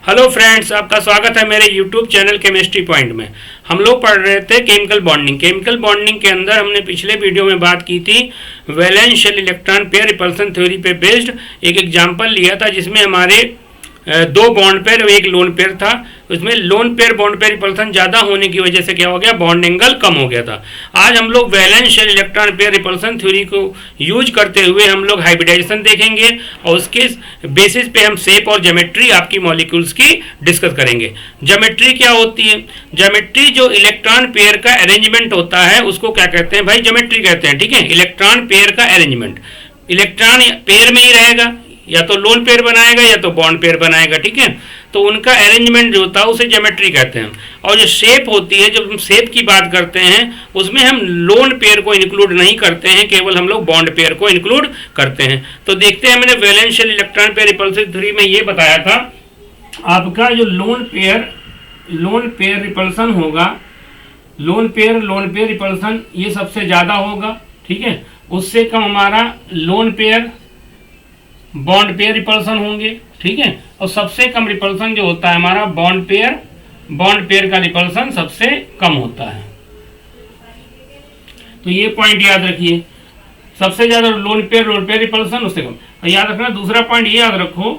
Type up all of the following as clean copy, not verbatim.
Hello friends, आपका स्वागत है मेरे यूट्यूब चैनल केमिस्ट्री पॉइंट में। हम लोग पढ़ रहे थे केमिकल बॉन्डिंग। केमिकल बॉन्डिंग के अंदर हमने पिछले वीडियो में बात की थी valence shell electron pair repulsion theory पे बेस्ड एक एग्जांपल लिया था जिसमें हमारे दो बॉन्ड पेयर और एक लोन पेयर था। उसमें loan pair bond pair repulsion ज़्यादा होने की वजह से क्या हो गया, बॉन्ड एंगल कम हो गया था। आज हम लोग valence shell electron pair repulsion theory को यूज करते हुए हम लोग हाइब्रिडाइजेशन देखेंगे और उसके बेसिस पे हम शेप और ज्योमेट्री आपकी मॉलिक्यूल्स की डिस्कस करेंगे। ज्योमेट्री क्या होती है? ज्योमेट्री जो इलेक्ट्रॉन पेयर का अरेंजमेंट होता है उसको क्या कहते हैं भाई? ज्योमेट्री कहते हैं। ठीक है, इलेक्ट्रॉन पेयर का अरेंजमेंट। इलेक्ट्रॉन पेयर में ही रहेगा, या तो लोन पेयर बनाएगा या तो बॉन्ड पेयर बनाएगा। ठीक है, तो उनका अरेंजमेंट जो होता है उसे ज्योमेट्री कहते हैं। और जो शेप होती है, जब हम शेप की बात करते हैं उसमें हम लोन पेयर को इंक्लूड नहीं करते हैं, केवल हम लोग बॉन्ड पेयर को इंक्लूड करते हैं। तो देखते हैं, मैंने valence shell electron pair repulsion theory में ये बताया था आपका जो लोन पेयर रिपल्सन होगा, लोन पेयर रिपल्सन ये सबसे ज़्यादा होगा। ठीक है, उससे कम हमारा lone pair bond pair repulsion होंगे। ठीक है, और सबसे कम रिपल्सन जो होता है हमारा बॉन्ड पेयर का रिपल्सन सबसे कम होता है। तो ये पॉइंट याद रखिए, सबसे ज्यादा लोन पेयर रिपल्सन, उससे कम। और याद रखना दूसरा पॉइंट ये याद रखो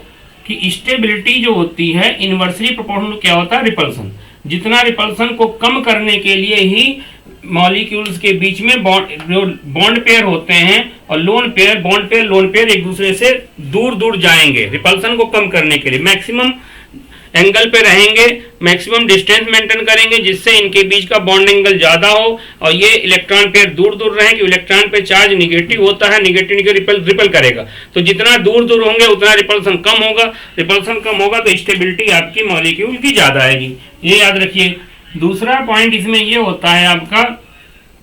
कि स्टेबिलिटी जो होती है इनवर्सली प्रोपोर्शनल क्या होता है, रिपल्सन। जितना रिपल्सन को कम करने के लिए ही मॉलिक्यूल्स के बीच में बॉन्ड पेयर होते हैं और लोन पेयर एक दूसरे से दूर दूर जाएंगे रिपल्सन को कम करने के लिए। मैक्सिमम एंगल पे रहेंगे, मैक्सिमम डिस्टेंस मेंटेन करेंगे जिससे इनके बीच का बॉन्ड एंगल ज्यादा हो और ये इलेक्ट्रॉन पेयर दूर दूर रहें कि इलेक्ट्रॉन पे चार्ज निगेटिव होता है, निगेटिव रिपल करेगा। तो जितना दूर दूर होंगे उतना रिपल्सन कम होगा, तो स्टेबिलिटी आपकी मॉलिक्यूल की ज्यादा आएगी। ये याद रखिए। दूसरा पॉइंट इसमें ये होता है आपका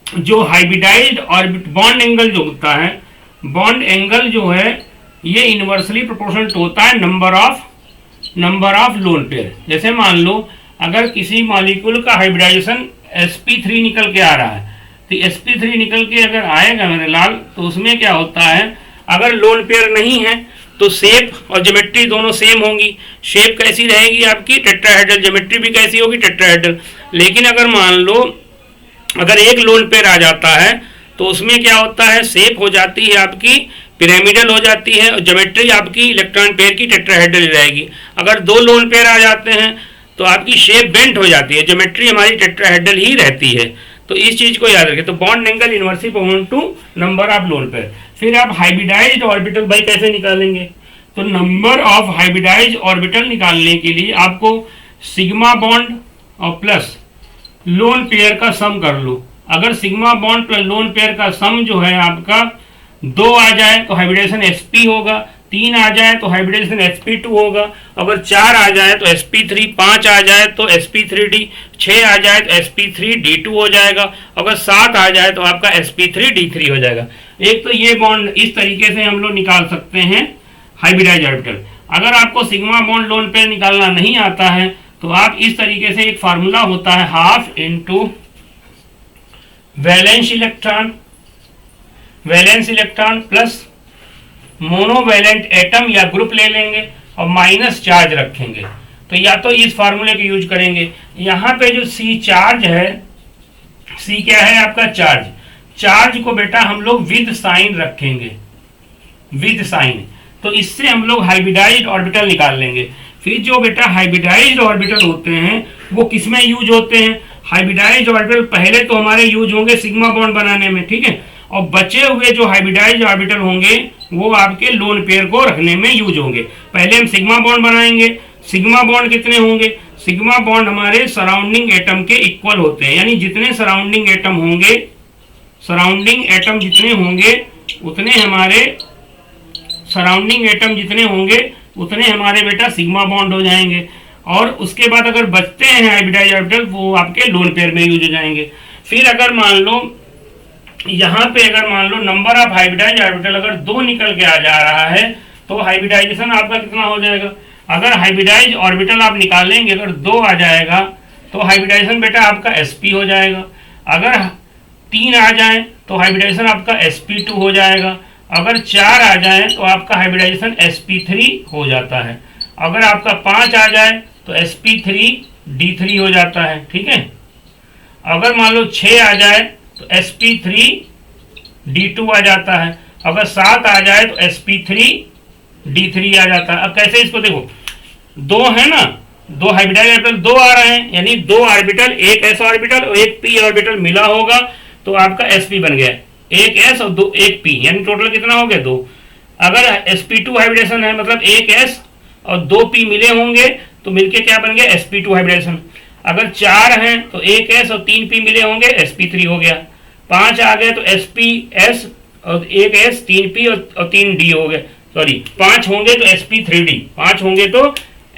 जो हाइब्रिडाइज्ड ऑर्बिट बॉन्ड एंगल जो होता है, बॉन्ड एंगल जो है ये इनवर्सली प्रोपोर्शनल होता है नंबर ऑफ लोन पेयर। जैसे मान लो अगर किसी मॉलिक्यूल का हाइब्रिडाइजेशन sp3 निकल के आ रहा है, तो sp3 निकल के अगर आएगा मेरे लाल, तो उसमें क्या होता है, अगर लोन पेयर नहीं है तो शेप और ज्योमेट्री दोनों सेम होंगी। शेप कैसी रहेगी आपकी, टेट्राहेड्रल। ज्योमेट्री भी कैसी होगी, टेट्राहेड्रल। लेकिन अगर मान लो अगर एक लोन पेयर आ जाता है तो उसमें क्या होता है, शेप हो जाती है आपकी पिरामिडल हो जाती है और ज्योमेट्री आपकी इलेक्ट्रॉन पेयर की टेट्राहेड्रल रहेगी। अगर दो लोन पेयर आ जाते हैं तो आपकी शेप बेंट हो जाती है, ज्योमेट्री हमारी टेट्राहेड्रल ही रहती है। तो इस चीज को याद रखें। तो bond angle inversely proportional to number of lone pair. फिर आप हाइब्रिडाइज्ड ऑर्बिटल भाई कैसे निकालेंगे? तो नंबर ऑफ हाइब्रिडाइज्ड ऑर्बिटल निकालने के लिए आपको सिग्मा बॉन्ड और प्लस लोन पेयर का सम कर लो। अगर sigma bond plus lone pair का सम जो है आपका 2 आ जाए तो हाइब्रिडाइजेशन sp होगा, 3 आ जाए तो हाइब्रिडाइजेशन sp2 होगा, अगर 4 आ जाए तो sp3, 5 आ जाए तो sp3d, 6 आ जाए तो sp3d2 हो जाएगा, अगर 7 आ जाए तो आपका sp3d3 हो जाएगा। एक तो ये बॉन्ड इस तरीके से हम लोग निकाल सकते हैं हाइब्रिडाइज ऑर्बिटल। अगर आपको सिग्मा बॉन्ड लोन पेयर निकालना नहीं आता है तो आप इस तरीके से, एक फार्मूला होता है half into valence electron plus monovalent atom या ग्रुप ले लेंगे और माइनस चार्ज रखेंगे। तो या तो इस फार्मूले को यूज करेंगे। यहाँ पे जो C चार्ज है, C क्या है आपका चार्ज को बेटा हम लोग विद साइन रखेंगे, विद साइन। तो इससे हम लोग हाइब्रिडाइज्ड ऑर्बिटल निकाल लेंगे। फिर जो बेटा हाइब्रिडाइज्ड ऑर्बिटल होते हैं वो किसमें यूज होते हैं? हाइब्रिडाइज्ड ऑर्बिटल पहले तो हमारे यूज होंगे सिग्मा बॉन्ड बनाने में। ठीक है, और बचे हुए जो हाइब्रिडाइज्ड ऑर्बिटल होंगे वो आपके लोन पेयर को रखने में यूज होंगे। पहले हम सिग्मा बॉन्ड बनाएंगे। सिग्मा बॉन्ड कितने होंगे? सिग्मा बॉन्ड हमारे सराउंडिंग एटम के इक्वल होते हैं, यानी जितने सराउंडिंग एटम जितने होंगे उतने हमारे बेटा सिग्मा बॉन्ड हो जाएंगे। और उसके बाद अगर बचते हैं हाइब्रिडाइज्ड ऑर्बिटल वो आपके लोन पेयर में यूज हो जाएंगे। फिर अगर मान लो यहाँ पे नंबर ऑफ हाइब्रिडाइज्ड ऑर्बिटल अगर 2 निकल के आ जा रहा है तो हाइब्रिडाइजेशन आपका कितना हो जाएगा? अगर हाइब्रिडाइज्ड ऑर्बिटल आप निकालेंगे, अगर 2 आ जाएगा तो हाइब्रिडाइजेशन बेटा आपका sp हो जाएगा। अगर 3 आ जाए तो हाइब्रिडाइजेशन आपका sp2 हो जाएगा। अगर 4 आ जाए तो आपका हाइब्रिडाइजेशन sp3 हो जाता है। अगर आपका 5 आ जाए तो sp3d3 हो जाता है, ठीक है। अगर मान लो 6 आ जाए तो sp3d2 आ जाता है, अगर 7 आ जाए तो sp3d3 आ जाता है। अब कैसे इसको देखो, दो है ना, दो हाइब्रिडाइज ऑर्बिटल दो आ रहे हैं, यानी दो ऑर्बिटल, एक s ऑर्बिटल और एक p ऑर्बिटल मिला होगा तो आपका sp बन गया, एक s और दो एक p, यानी टोटल कितना हो गया, दो। अगर sp2 हाइब्रिडेशन है, मतलब एक s और दो p मिले होंगे तो मिलके क्या बन गया, sp2 हाइब्रिडेशन। अगर 4 हैं तो एक s और 3 p मिले होंगे, sp3 हो गया। 5 आ गए तो sps और एक s 3 p और 3 d हो गए, सॉरी 5 होंगे तो sp3d, 5 होंगे तो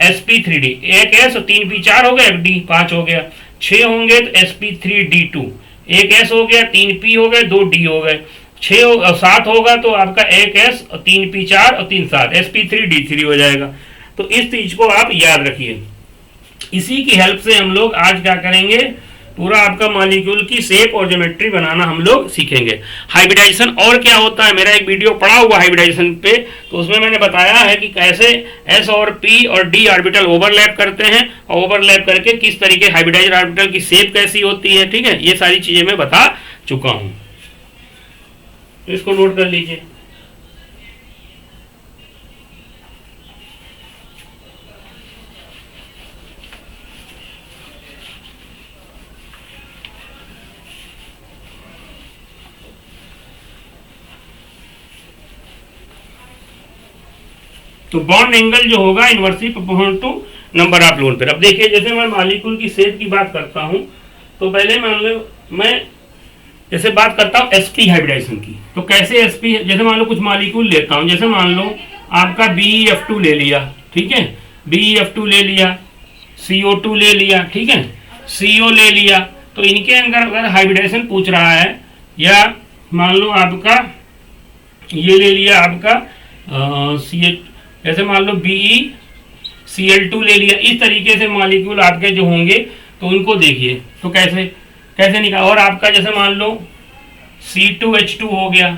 sp3d, एक s और 3 p 4 हो गए, d 5 हो गया। 6 होंगे तो sp3d2, एक s हो गया, 3 p हो गए, 2 d हो गए। 7 होगा तो आपका एक s और 3 p 4 और 3 7, sp3d3 हो जाएगा। तो इस चीज को आप याद रखिए। इसी की हेल्प से हम लोग आज क्या करेंगे, पूरा आपका मॉलिक्यूल की शेप और ज्योमेट्री बनाना हम लोग सीखेंगे। हाइब्रिडाइजेशन और क्या होता है, मेरा एक वीडियो पड़ा हुआ हाइब्रिडाइजेशन पे, तो उसमें मैंने बताया है कि कैसे s और p और d ऑर्बिटल ओवरलैप करते हैं, और ओवरलैप करके किस तरीके हाइब्रिडाइज्ड ऑर्बिटल की शेप कैसी होती है, ठीक है। ये सारी चीजें मैं बता चुका हूं, इसको नोट कर लीजिए। तो बॉन्ड एंगल जो होगा inversely proportional to number of lone pair. अब देखिए, जैसे मैं मॉलिक्यूल की शेप की बात करता हूं, तो पहले मान लो मैं जैसे बात करता हूं sp हाइब्रिडाइजेशन की, तो कैसे sp, जैसे मान लो कुछ मॉलिक्यूल लेता हूं, जैसे मान लो आपका BeF2 ले लिया, ठीक है, BeF2 ले लिया, CO2 ले लिया, ठीक है, CO ले लिया, तो इनके अंदर अगर हाइब्रिडाइजेशन पूछ रहा है, या मान लो आपका ये ले लिया आपका जैसे मान लो BeCl2 ले लिया, इस तरीके से मॉलिक्यूल आपके जो होंगे तो उनको देखिए तो कैसे कैसे निकाल। और आपका जैसे मान लो C2H2 हो गया,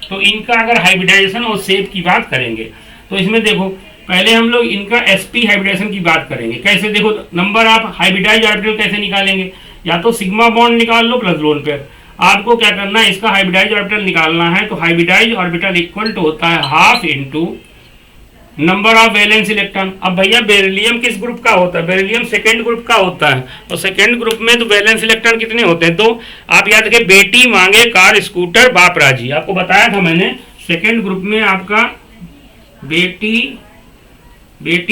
तो इनका अगर हाइब्रिडाइजेशन और शेप की बात करेंगे तो इसमें देखो, पहले हम लोग इनका sp हाइब्रिडाइजेशन की बात करेंगे। कैसे देखो, नंबर ऑफ हाइब्रिडाइज ऑर्बिटल कैसे निकालेंगे, या तो सिग्मा बॉन्ड निकाल लो प्लस लोन पेयर। आपको क्या करना है, इसका हाइब्रिडाइज ऑर्बिटल निकालना है, तो हाइब्रिडाइज ऑर्बिटल इक्वल टू होता है half into number of valence electron. अब भैया बेरिलियम किस ग्रुप का होता है, बेरिलियम सेकेंड ग्रुप का होता है, और सेकेंड ग्रुप में तो वैलेंस इलेक्ट्रॉन कितने होते हैं, तो आप याद रखिए, बेटी मांगे कार स्कूटर बाप राजी, आपको बताया था मैंने। सेकेंड ग्रुप में आपका बेटी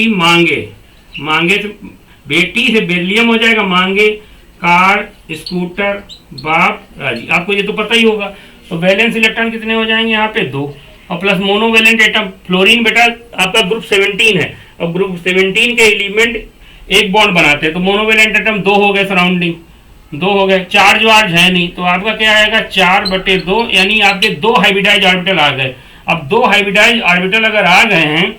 मांगे तो बेटी से बेरिलियम हो जाएगा, मांगे कार स्कूटर बाप राजी, आपको ये तो पता ही होगा। तो वैलेंस इलेक्ट्रॉन कितने हो जाएंगे यहाँ पे, 2, और प्लस मोनोवेलेंट एटम। फ्लोरीन बेटा आपका ग्रुप 17 है, और ग्रुप 17 के एलिमेंट एक बॉन्ड बनाते हैं, तो मोनोवेलेंट एटम 2 हो गए, सराउंडिंग 2 हो गए। चार्ज वार्ज है नहीं, तो आपका क्या आएगा 4/2, यानी आपके 2 हाइब्रिडाइज ऑर्बिटल आ गए। अब 2 हाइब्रिडाइज ऑर्बिटल अगर आ गए हैं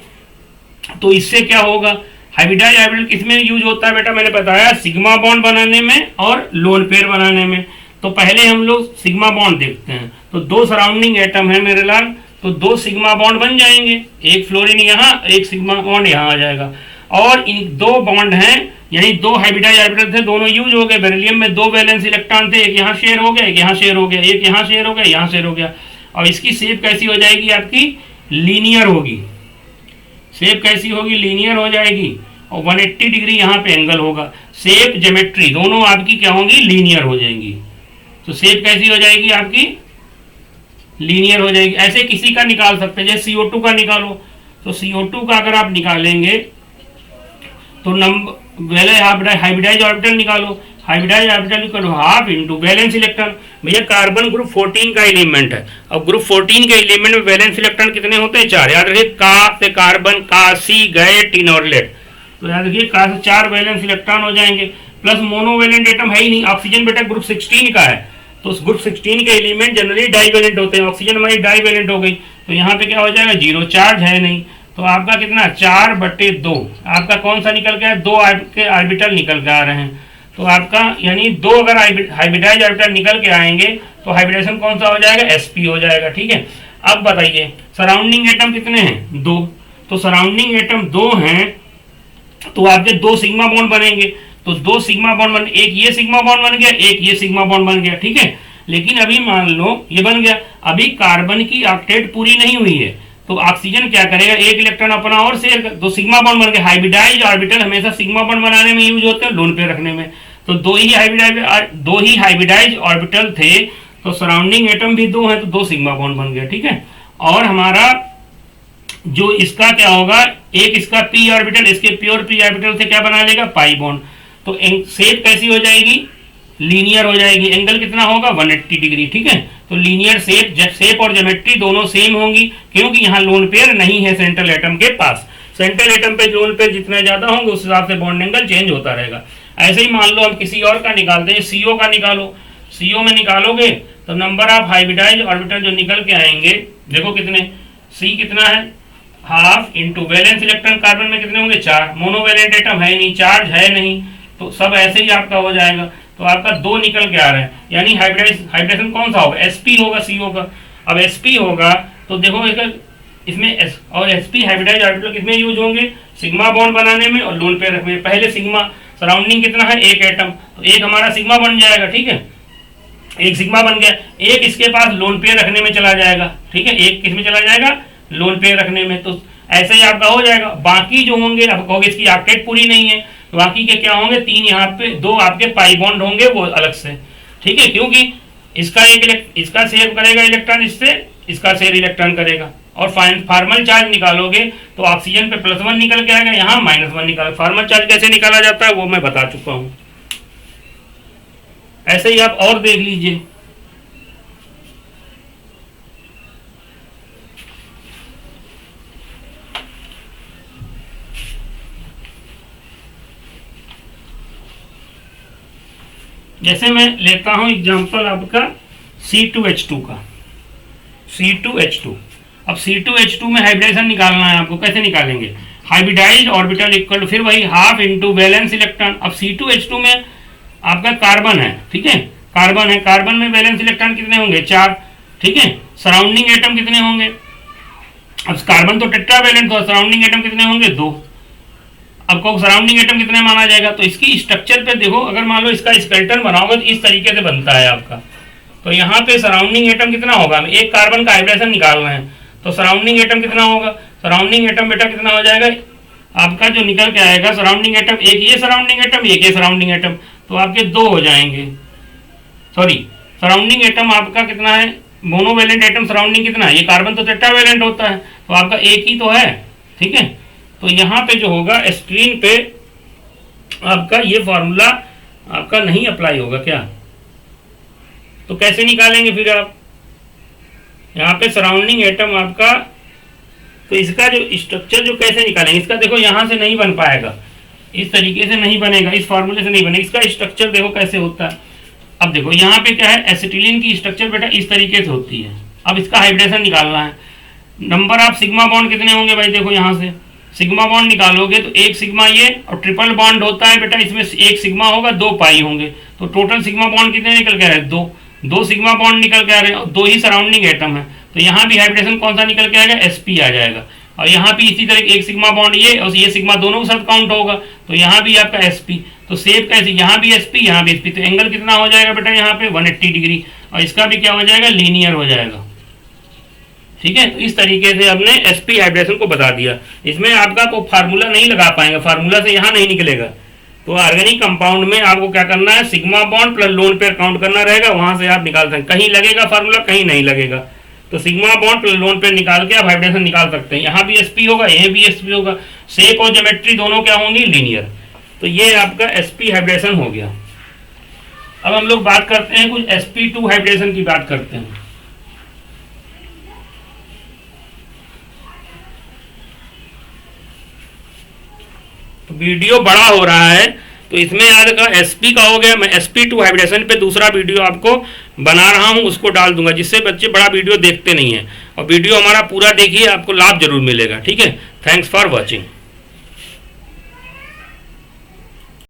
तो इससे क्या होगा, हाइब्रिडाइज ऑर्बिटल किसमें यूज होता है बेटा, मैंने बताया सिग्मा बॉन्ड बनाने में और लोन पेयर बनाने में। तो पहले हम लोग सिग्मा बॉन्ड देखते हैं, तो 2 सराउंडिंग एटम है मेरे लाल, तो 2 सिग्मा बॉन्ड बन जाएंगे, एक फ्लोरीन यहाँ, एक सिग्मा बॉन्ड यहाँ आ जाएगा। और इन 2 बॉन्ड हैं, यानी 2 हाइब्रिडाइज ऑर्बिटल थे, दोनों यूज हो गए। बेरिलियम में 2 वैलेंस इलेक्ट्रॉन थे, एक यहाँ शेयर हो गया, एक यहाँ शेयर हो गया, एक यहाँ शेयर हो गया, यहाँ शेयर हो गया। और इसकी शेप कैसी हो जाएगी आपकी, लीनियर होगी। शेप कैसी होगी, लीनियर हो जाएगी, और 180 डिग्री यहाँ पे एंगल होगा। शेप ज्योमेट्री दोनों आपकी क्या होंगी, लीनियर हो जाएंगी। तो शेप कैसी हो जाएगी आपकी, लीनियर हो जाएगी। ऐसे किसी का निकाल सकते हैं, जैसे CO2 का निकालो, तो CO2 का अगर आप निकालेंगे तो हाइब्रिडाइज ऑर्बिटल निकालो, हाइब्रिडाइज ऑर्बिटल निकालो हाफ इंटू वैलेंस इलेक्ट्रॉन। भैया कार्बन ग्रुप 14 का एलिमेंट है, अब ग्रुप 14 के एलिमेंट में वैलेंस इलेक्ट्रॉन कितने होते हैं, 4। याद रखिए, का से कार्बन, का सी गए, टिन और लेड, तो याद रखिए का से 4 वैलेंस इलेक्ट्रॉन हो जाएंगे। प्लस मोनोवेलेंट एटम है ही नहीं, ऑक्सीजन बेटा ग्रुप 16 का है, तो उस ग्रुप 16 के एलिमेंट जनरली डाइवेलेंट होते हैं, ऑक्सीजन हमारी डाइवेलेंट हो गई, तो यहाँ पे क्या हो जाएगा, 0 चार्ज है नहीं, तो आपका कितना 4/2 आपका कौन सा निकल गया, 2 आपके ऑर्बिटल निकल के आ रहे हैं। तो आपका यानी 2 अगर हाइब्रिडाइज ऑर्बिटल निकल के आएंगे तो हाइब्रिडेशन कौन सा हो जाएगा, sp हो जाएगा, ठीक है। अब बताइए सराउंडिंग एटम कितने हैं, 2, तो सराउंडिंग एटम 2 हैं, तो आपके दो सिग्मा बॉन्ड बनेंगे, तो दो सिग्मा बॉन्ड बन, एक ये सिग्मा बॉन्ड बन गया, एक ये सिग्मा बॉन्ड बन गया, ठीक है। लेकिन अभी मान लो ये बन गया, अभी कार्बन की ऑक्टेट पूरी नहीं हुई है, तो ऑक्सीजन क्या करेगा, एक इलेक्ट्रॉन अपना और शेयर कर, तो सिग्मा बॉन्ड बन गया। हाइब्रिडाइज ऑर्बिटल हमेशा सिग्मा बॉन्ड बनाने में यूज होते हैं, लोन पेयर रखने में। तो दो ही हाइब्रिडाइज ऑर्बिटल थे, तो सराउंडिंग एटम भी दो है, तो दो सिग्मा बॉन्ड बन गया, ठीक है। और हमारा जो इसका क्या होगा, एक इसका पी ऑर्बिटल, इसके प्योर पी ऑर्बिटल से क्या बना लेगा, पाई बॉन्ड। तो शेप कैसी हो जाएगी, लीनियर हो जाएगी। एंगल कितना होगा, 180 डिग्री, ठीक है। तो लीनियर शेप और ज्योमेट्री दोनों सेम होंगी, क्योंकि यहाँ लोन पेयर नहीं है सेंट्रल एटम के पास। सेंट्रल एटम पे लोन पेयर जितने ज्यादा होंगे उस हिसाब से बॉन्ड एंगल चेंज होता रहेगा। ऐसे ही मान लो हम किसी और का निकालते हैं, सीओ का निकालो। सीओ में निकालोगे तो नंबर ऑफ हाइब्रिडाइज ऑर्बिटल जो निकल के आएंगे, देखो कितने, सी कितना है, half into valence electron, carbon में कितने होंगे, 4। मोनोवैलेंट एटम है नहीं, चार्ज है नहीं, तो सब ऐसे ही आपका हो जाएगा। तो आपका 2 निकल के आ रहे हैं, यानी हाइब्रिडेशन कौन सा होगा, एसपी होगा सीओ का। अब एसपी होगा तो देखो इसमें और एसपी हाइब्रिडाइज ऑर्बिटल कितने यूज होंगे, सिग्मा बॉन्ड बनाने में और लोन पेयर रखने में। पहले सिग्मा, सराउंडिंग कितना है, एक एटम, तो एक हमारा सिग्मा बन जाएगा, ठीक है, एक सिग्मा बन गया। एक इसके पास लोन पेयर रखने में चला जाएगा, ठीक है, एक किस में चला जाएगा, लोन पेयर रखने में। तो ऐसे ही आपका हो जाएगा। बाकी जो होंगे, अब कहोगे इसकी ऑक्टेट पूरी नहीं है, तो बाकी के क्या होंगे, 3 यहाँ पे, 2 आपके पाई बॉन्ड होंगे वो अलग से, ठीक है, क्योंकि इसका शेयर करेगा इलेक्ट्रॉन इससे, इसका शेयर इलेक्ट्रॉन करेगा। और फॉर्मल चार्ज निकालोगे तो ऑक्सीजन पे +1 निकल के आएगा, यहाँ -1 निकाल। फॉर्मल चार्ज कैसे निकाला जाता है वो मैं बता चुका हूँ। ऐसे ही आप और देख लीजिए, जैसे मैं लेता हूं एग्जांपल आपका C2H2 का, C2H2। अब C2H2 में हाइब्रिडेशन निकालना है आपको, कैसे निकालेंगे, हाइब्रिडाइज ऑर्बिटल इक्वल टू, फिर वही हाफ इंटू वैलेंस इलेक्ट्रॉन। अब C2H2 में आपका कार्बन है, ठीक है, कार्बन है, कार्बन में वैलेंस इलेक्ट्रॉन कितने होंगे, 4, ठीक है। सराउंडिंग एटम कितने होंगे, अब कार्बन तो टेट्रावैलेंट, तो सराउंडिंग एटम कितने होंगे, 2। अब को सराउंडिंग एटम कितने माना जाएगा, तो इसकी स्ट्रक्चर पे देखो, अगर मान लो इसका स्केलेटन बनाओगे तो इस तरीके से बनता है आपका। तो यहाँ पे सराउंडिंग एटम कितना होगा, एक कार्बन का हाइब्रिडेशन निकाल रहे हैं, तो सराउंडिंग एटम कितना होगा, सराउंडिंग एटम बेटा कितना हो जाएगा आपका, जो निकल के आएगा सराउंडिंग एटम, एक ये सराउंडिंग एटम, एक ये सराउंडिंग एटम, तो आपके 2 हो जाएंगे। सॉरी, सराउंडिंग एटम आपका कितना है, मोनोवैलेंट एटम सराउंडिंग कितना है, ये कार्बन तो टेट्रावैलेंट होता है, तो आपका एक ही तो है, ठीक है। तो यहाँ पे जो होगा स्क्रीन पे आपका ये फॉर्मूला आपका नहीं अप्लाई होगा क्या, तो कैसे निकालेंगे फिर आप, यहाँ पे सराउंडिंग एटम आपका, तो इसका जो स्ट्रक्चर जो कैसे निकालेंगे, इसका देखो यहाँ से नहीं बन पाएगा, इस तरीके से नहीं बनेगा, इस फॉर्मूले से नहीं बनेगा। इसका स्ट्रक्चर देखो कैसे होता है। अब देखो यहाँ पे क्या है, एसिटिलीन की स्ट्रक्चर बेटा इस तरीके से होती है। अब इसका हाइब्रिडेशन निकालना है, नंबर ऑफ सिग्मा बॉन्ड कितने होंगे भाई, देखो यहाँ से सिग्मा बॉन्ड निकालोगे तो एक सिग्मा ये, और ट्रिपल बॉन्ड होता है बेटा, इसमें एक सिग्मा होगा, 2 पाई होंगे, तो टोटल सिग्मा बॉन्ड कितने निकल के आ रहे हैं, 2 सिग्मा बॉन्ड निकल के आ रहे हैं, और 2 ही सराउंडिंग एटम है, तो यहाँ भी हाइब्रिडेशन कौन सा निकल के आएगा, sp आ जाएगा। और यहाँ भी इसी तरह एक सिग्मा बॉन्ड ये और ये सिग्मा दोनों के साथ काउंट होगा, तो यहाँ भी आपका sp। तो सेप कैसे, यहाँ भी sp, यहाँ भी sp, तो एंगल कितना हो जाएगा बेटा यहाँ पे 180 डिग्री, और इसका भी क्या हो जाएगा, लीनियर हो जाएगा, ठीक है। तो इस तरीके से हमने sp हाइब्रिडेशन को बता दिया। इसमें आपका को फार्मूला नहीं लगा पाएंगे, फार्मूला से यहाँ नहीं निकलेगा। तो ऑर्गेनिक कंपाउंड में आपको क्या करना है, sigma bond plus lone pair count करना रहेगा, वहां से आप निकाल सकते हैं, कहीं लगेगा फार्मूला, कहीं नहीं लगेगा। तो sigma bond plus lone pair निकाल के आप हाइब्रिडेशन निकाल सकते हैं। यहाँ भी sp होगा, यहाँ भी sp होगा, शेप और ज्योमेट्री दोनों क्या होंगी, लीनियर। तो ये आपका sp हाइब्रिडेशन हो गया। अब हम लोग बात करते हैं कुछ sp2 हाइब्रिडेशन की बात करते हैं। तो वीडियो बड़ा हो रहा है, तो इसमें याद का sp का हो गया। मैं sp2 हाइब्रिडेशन पे दूसरा वीडियो आपको बना रहा हूं, उसको डाल दूंगा, जिससे बच्चे बड़ा वीडियो देखते नहीं है। और वीडियो हमारा पूरा देखिए, आपको लाभ जरूर मिलेगा, ठीक है। Thanks for watching.